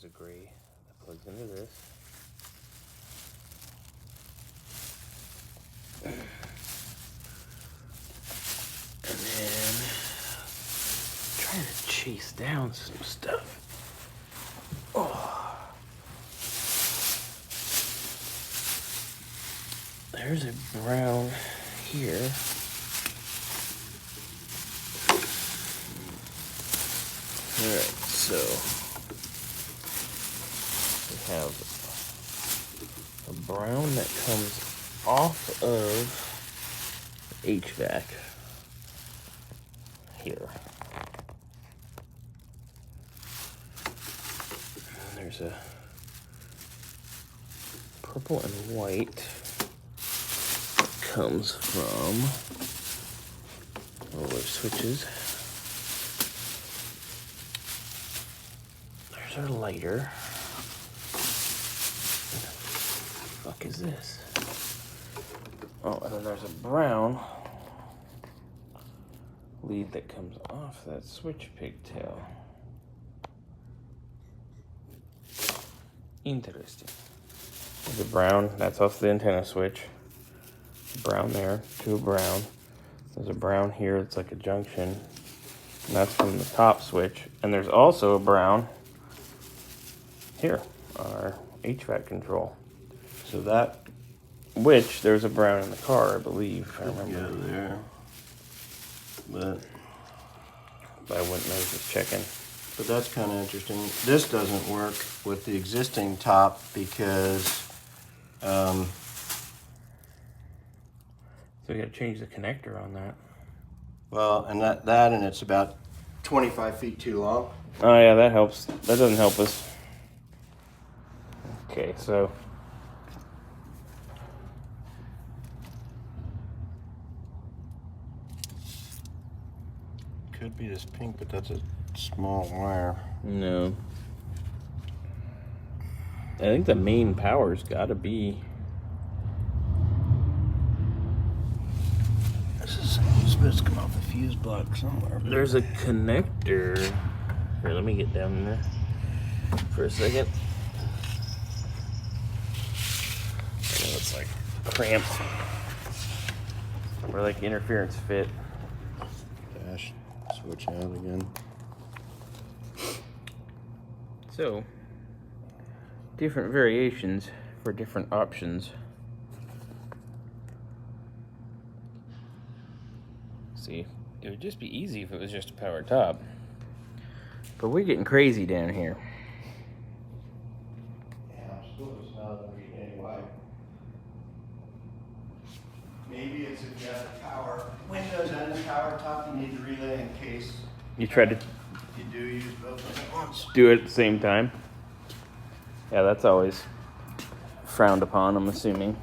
There's a gray that plugs into this. And then trying to chase down some stuff. Oh. There's a brown here. Alright, so we have a brown that comes off of HVAC here. And there's a purple and white that comes from roller switches. There's our lighter. What the fuck is this? Oh, and then there's a brown lead that comes off that switch pigtail. Interesting. There's a brown, that's off the antenna switch. Brown there, to a brown. There's a brown here, it's like a junction. And that's from the top switch. And there's also a brown here, our HVAC control. So that, which there's a brown in the car, I believe, if I remember. Yeah, there. But I wouldn't know, just checking. But that's kind of interesting. This doesn't work with the existing top because So we gotta change the connector on that. well, and that and it's about 25 feet too long. Oh yeah, that helps. That doesn't help us. Okay, so Could be this pink, but that's a small wire. no. I think the main power's gotta be. This is supposed to come off the fuse block somewhere. There's a connector. Here, let me get down there for a second. I know it's like cramped. Or like interference fit. Dash, switch out again. So, different variations for different options. See, it would just be easy if it was just a power top. But we're getting crazy down here. Yeah, I'm still just not reading anyway. Maybe it's if you have the power windows and the power top, you need to relay in case You tried to you do use both of them at once. do it at the same time. Yeah, that's always frowned upon, I'm assuming.